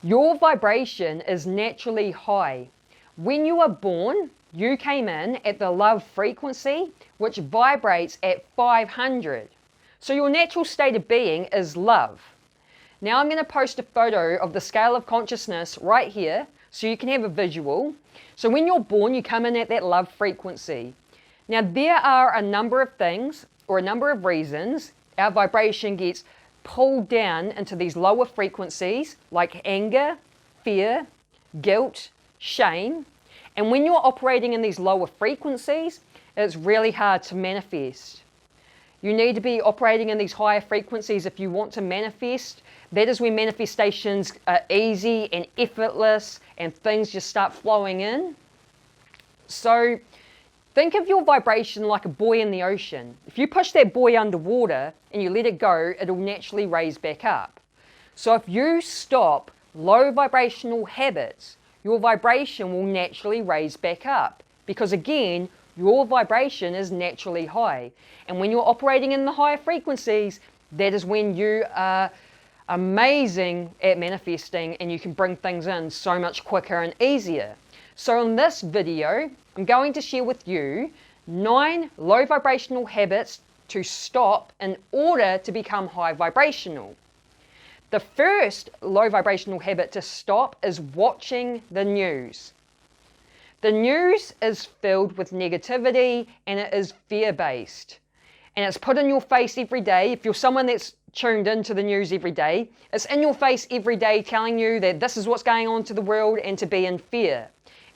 Your vibration is naturally high. When you were born, you came in at the love frequency, which vibrates at 500. So your natural state of being is love. Now I'm going to post a photo of the scale of consciousness right here so you can have a visual. So when you're born, you come in at that love frequency. Now there are a number of things or a number of reasons our vibration gets pulled down into these lower frequencies like anger, fear, guilt, shame. And when you're operating in these lower frequencies, it's really hard to manifest. You need to be operating in these higher frequencies if you want to manifest. That is when manifestations are easy and effortless and things just start flowing in. So think of your vibration like a buoy in the ocean. If you push that buoy underwater and you let it go, it'll naturally raise back up. So if you stop low vibrational habits, your vibration will naturally raise back up. Because again, your vibration is naturally high. And when you're operating in the higher frequencies, that is when you are amazing at manifesting and you can bring things in so much quicker and easier. So in this video, I'm going to share with you 9 low vibrational habits to stop in order to become high vibrational. The first low vibrational habit to stop is watching the news. The news is filled with negativity and it is fear-based. And it's put in your face every day. If you're someone that's tuned into the news every day, it's in your face every day telling you that this is what's going on to the world and to be in fear.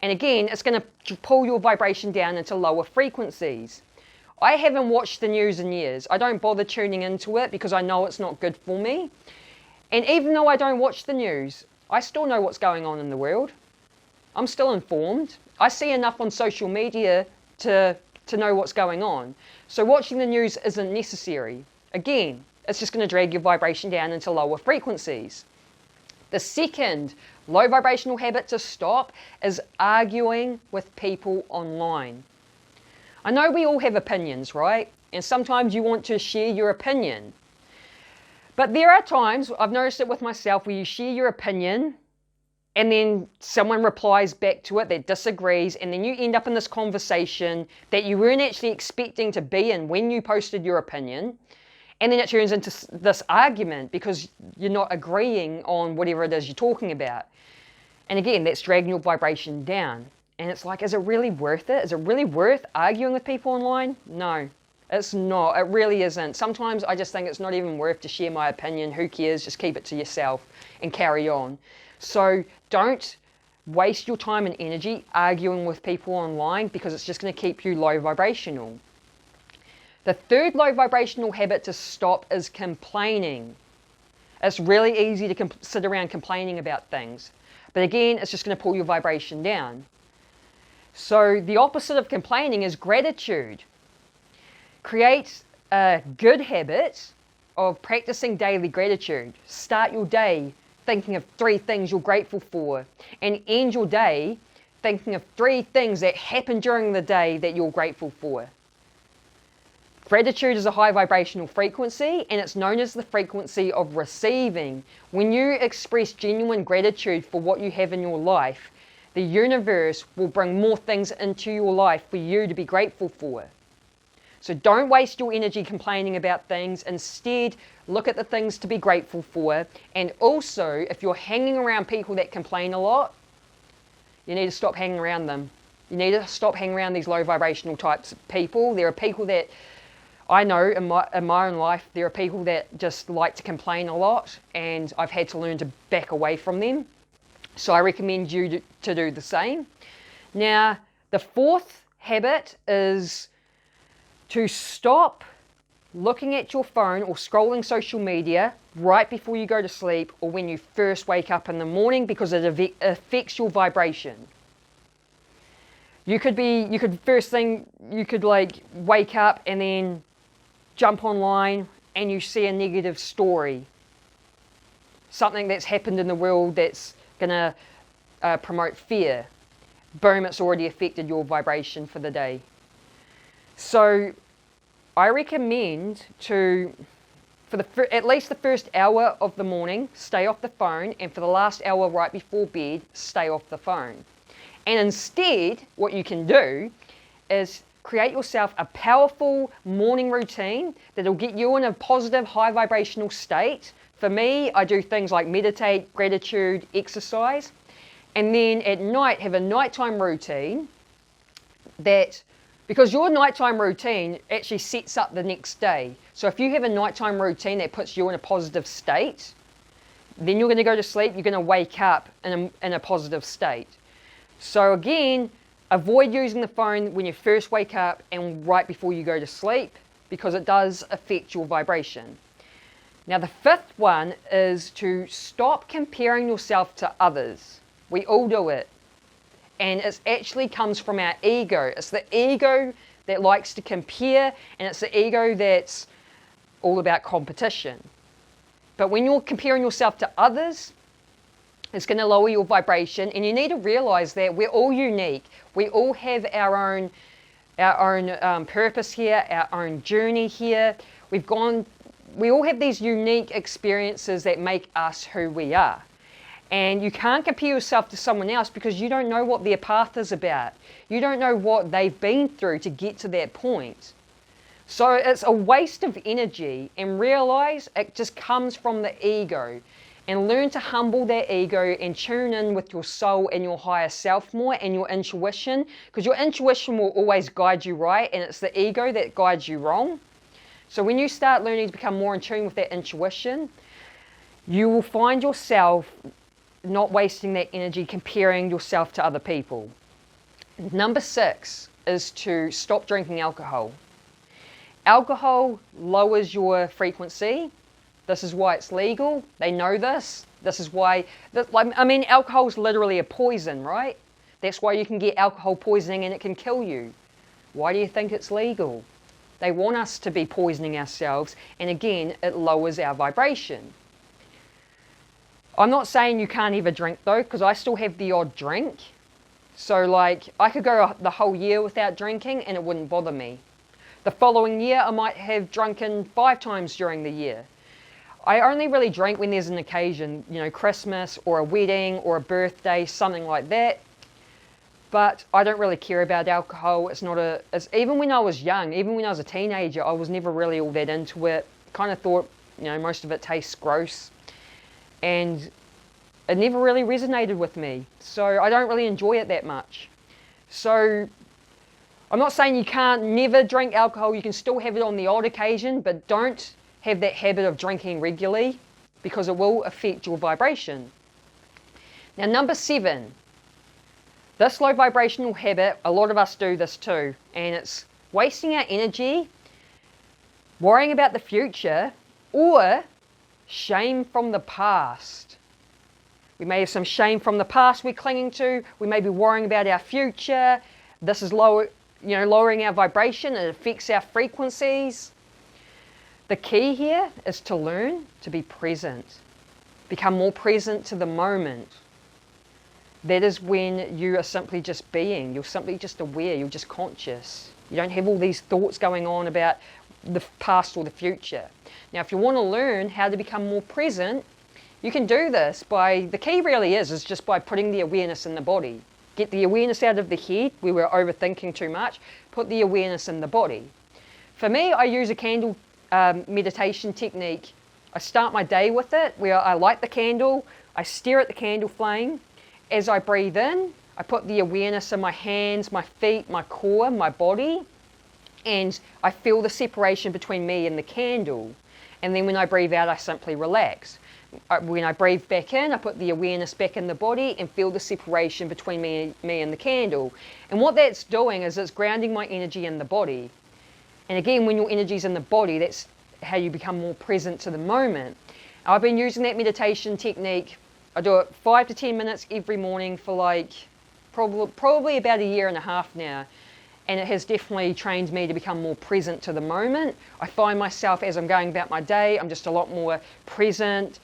And again, it's going to pull your vibration down into lower frequencies. I haven't watched the news in years. I don't bother tuning into it because I know it's not good for me. And even though I don't watch the news, I still know what's going on in the world. I'm still informed. I see enough on social media to know what's going on. So watching the news isn't necessary. Again, it's just going to drag your vibration down into lower frequencies. The second low vibrational habit to stop is arguing with people online. I know we all have opinions, right? And sometimes you want to share your opinion. But there are times, I've noticed it with myself, where you share your opinion and then someone replies back to it that disagrees, and then you end up in this conversation that you weren't actually expecting to be in when you posted your opinion. And then it turns into this argument because you're not agreeing on whatever it is you're talking about. And again, that's dragging your vibration down. And it's like, is it really worth it? Is it really worth arguing with people online? No, it's not. It really isn't. Sometimes I just think it's not even worth to share my opinion. Who cares? Just keep it to yourself and carry on. So don't waste your time and energy arguing with people online because it's just going to keep you low vibrational. The third low vibrational habit to stop is complaining. It's really easy to sit around complaining about things. But again, it's just going to pull your vibration down. So the opposite of complaining is gratitude. Create a good habit of practicing daily gratitude. Start your day thinking of 3 things you're grateful for, and end your day thinking of 3 things that happened during the day that you're grateful for. Gratitude is a high vibrational frequency, and it's known as the frequency of receiving. When you express genuine gratitude for what you have in your life, the universe will bring more things into your life for you to be grateful for. So don't waste your energy complaining about things. Instead, look at the things to be grateful for. And also, if you're hanging around people that complain a lot, you need to stop hanging around them. You need to stop hanging around these low vibrational types of people. There are people that I know in my own life, there are people that just like to complain a lot, and I've had to learn to back away from them. So I recommend you to do the same. Now, the fourth habit is to stop looking at your phone or scrolling social media right before you go to sleep or when you first wake up in the morning, because it affects your vibration. You could like wake up and then jump online and you see a negative story. Something that's happened in the world that's gonna promote fear. Boom, it's already affected your vibration for the day. So I recommend for for at least the first hour of the morning, stay off the phone, and for the last hour right before bed, stay off the phone. And instead, what you can do is create yourself a powerful morning routine that'll get you in a positive, high vibrational state. For me, I do things like meditate, gratitude, exercise, and then at night have a nighttime routine because your nighttime routine actually sets up the next day. So if you have a nighttime routine that puts you in a positive state, then you're going to go to sleep, you're going to wake up in a positive state. So again, avoid using the phone when you first wake up and right before you go to sleep, because it does affect your vibration. Now the fifth one is to stop comparing yourself to others. We all do it. And it actually comes from our ego. It's the ego that likes to compare, and it's the ego that's all about competition. But when you're comparing yourself to others, it's going to lower your vibration, and you need to realize that we're all unique. We all have our own purpose here, our own journey here. We all have these unique experiences that make us who we are. And you can't compare yourself to someone else because you don't know what their path is about. You don't know what they've been through to get to that point. So it's a waste of energy, and realize it just comes from the ego. And learn to humble that ego and tune in with your soul and your higher self more and your intuition, because your intuition will always guide you right, and it's the ego that guides you wrong. So when you start learning to become more in tune with that intuition, you will find yourself not wasting that energy comparing yourself to other people. Number 6 is to stop drinking alcohol. Alcohol lowers your frequency. This is why it's legal. They know this. This is why, alcohol is literally a poison, right? That's why you can get alcohol poisoning and it can kill you. Why do you think it's legal? They want us to be poisoning ourselves, and again, it lowers our vibration. I'm not saying you can't ever drink though, because I still have the odd drink. So like, I could go the whole year without drinking and it wouldn't bother me. The following year, I might have drunken 5 times during the year. I only really drink when there's an occasion, Christmas or a wedding or a birthday, something like that. But I don't really care about alcohol. Even when I was young, even when I was a teenager, I was never really all that into it. Kind of thought, most of it tastes gross. And it never really resonated with me. So I don't really enjoy it that much. So I'm not saying you can't never drink alcohol. You can still have it on the odd occasion, but don't have that habit of drinking regularly, because it will affect your vibration. Now, number 7, this low vibrational habit, a lot of us do this too, and it's wasting our energy, worrying about the future, or shame from the past. We may have some shame from the past we're clinging to. We may be worrying about our future. This is lowering our vibration. It affects our frequencies. The key here is to learn to be present. Become more present to the moment. That is when you are simply just being. You're simply just aware. You're just conscious. You don't have all these thoughts going on about the past or the future. Now, if you want to learn how to become more present, you can do this the key really is just by putting the awareness in the body. Get the awareness out of the head where we're overthinking too much. Put the awareness in the body. For me, I use a candle meditation technique. I start my day with it, where I light the candle, I stare at the candle flame. As I breathe in, I put the awareness in my hands, my feet, my core, my body, and I feel the separation between me and the candle. And then when I breathe out, I simply relax. When I breathe back in, I put the awareness back in the body and feel the separation between me and the candle. And what that's doing is it's grounding my energy in the body. And again, when your energy's in the body, that's how you become more present to the moment. I've been using that meditation technique. I do it 5 to 10 minutes every morning for probably about 1.5 years now. And it has definitely trained me to become more present to the moment. I find myself, as I'm going about my day, I'm just a lot more present,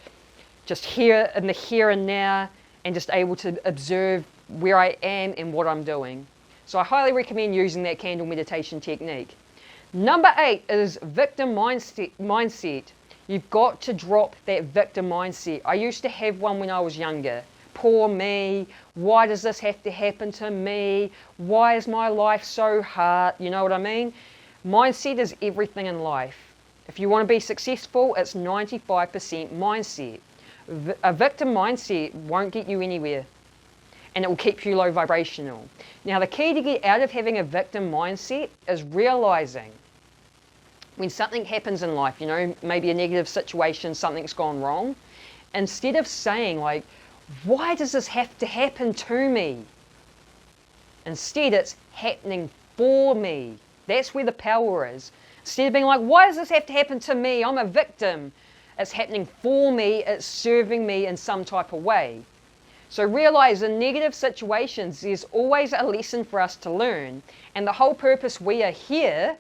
just here in the here and now, and just able to observe where I am and what I'm doing. So I highly recommend using that candle meditation technique. Number 8 is victim mindset. You've got to drop that victim mindset. I used to have one when I was younger. Poor me. Why does this have to happen to me? Why is my life so hard? You know what I mean? Mindset is everything in life. If you want to be successful, it's 95% mindset. A victim mindset won't get you anywhere, and it will keep you low vibrational. Now, the key to get out of having a victim mindset is realizing when something happens in life, you know, maybe a negative situation, something's gone wrong, instead of saying like, why does this have to happen to me? Instead, it's happening for me. That's where the power is. Instead of being like, why does this have to happen to me? I'm a victim. It's happening for me. It's serving me in some type of way. So realize in negative situations, there's always a lesson for us to learn. And the whole purpose we are here,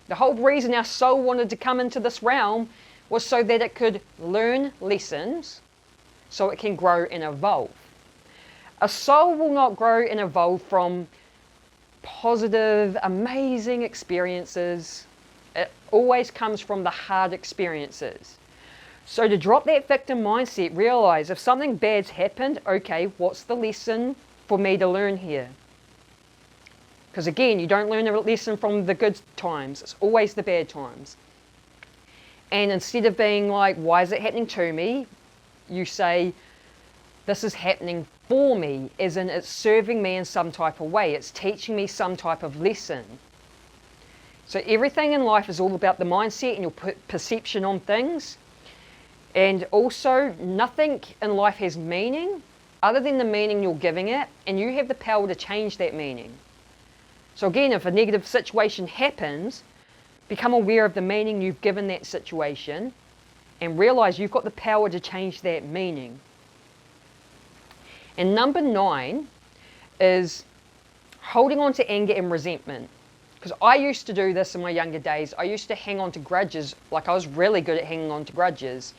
the whole reason our soul wanted to come into this realm was so that it could learn lessons so it can grow and evolve. A soul will not grow and evolve from positive, amazing experiences. It always comes from the hard experiences. So to drop that victim mindset, realize if something bad's happened, okay, what's the lesson for me to learn here? Because again, you don't learn a lesson from the good times, it's always the bad times. And instead of being like, why is it happening to me? You say, this is happening for me, as in it's serving me in some type of way. It's teaching me some type of lesson. So everything in life is all about the mindset and your perception on things. And also, nothing in life has meaning other than the meaning you're giving it, and you have the power to change that meaning. So again, if a negative situation happens, become aware of the meaning you've given that situation and realize you've got the power to change that meaning. And number 9 is holding on to anger and resentment. Because I used to do this in my younger days. I used to hang on to grudges, like I was really good at hanging on to grudges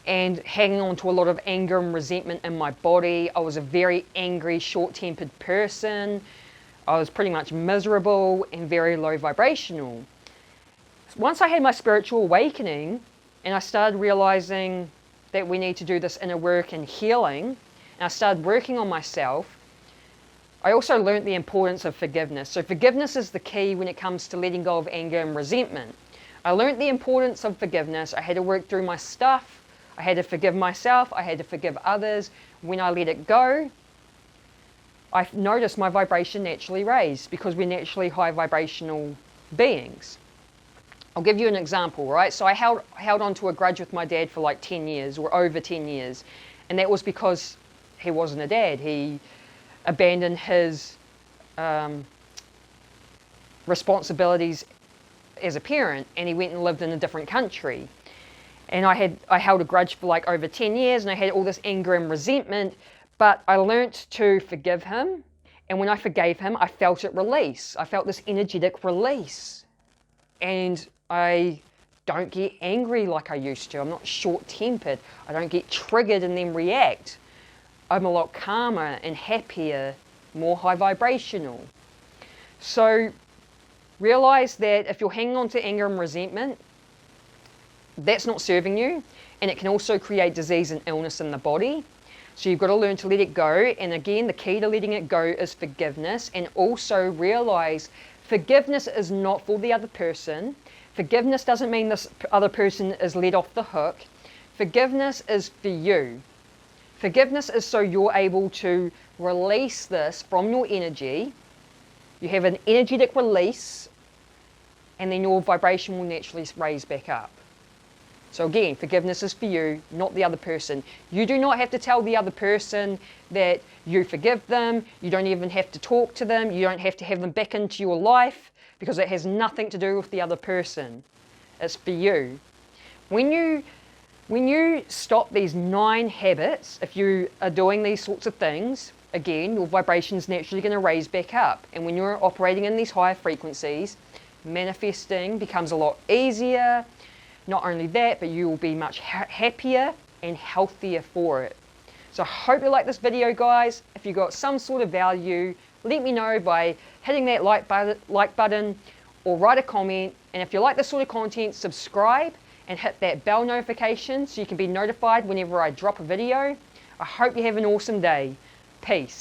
and hanging on to a lot of anger and resentment in my body. I was a very angry, short-tempered person. I was pretty much miserable and very low vibrational. Once I had my spiritual awakening and I started realizing that we need to do this inner work and healing, and I started working on myself, I also learned the importance of forgiveness. So forgiveness is the key when it comes to letting go of anger and resentment. I learned the importance of forgiveness. I had to work through my stuff. I had to forgive myself. I had to forgive others. When I let it go, I noticed my vibration naturally raised because we're naturally high vibrational beings. I'll give you an example, right? So I held on to a grudge with my dad for like 10 years or over 10 years. And that was because he wasn't a dad. He abandoned his responsibilities as a parent and he went and lived in a different country. And I held a grudge for like over 10 years and I had all this anger and resentment, but I learnt to forgive him. And when I forgave him, I felt it release. I felt this energetic release. And I don't get angry like I used to. I'm not short-tempered. I don't get triggered and then react. I'm a lot calmer and happier, more high vibrational. So realize that if you're hanging on to anger and resentment, that's not serving you, and it can also create disease and illness in the body. So you've got to learn to let it go. And again, the key to letting it go is forgiveness, and also realize forgiveness is not for the other person. Forgiveness doesn't mean this other person is let off the hook. Forgiveness is for you. Forgiveness is so you're able to release this from your energy. You have an energetic release, and then your vibration will naturally raise back up. So again, forgiveness is for you, not the other person. You do not have to tell the other person that you forgive them. You don't even have to talk to them. You don't have to have them back into your life because it has nothing to do with the other person. It's for you. When you stop these 9 habits, if you are doing these sorts of things, again, your vibration is naturally going to raise back up. And when you're operating in these higher frequencies, manifesting becomes a lot easier. Not only that, but you will be much happier and healthier for it. So I hope you like this video, guys. If you got some sort of value, let me know by hitting that like button or write a comment. And if you like this sort of content, subscribe and hit that bell notification so you can be notified whenever I drop a video. I hope you have an awesome day. Peace.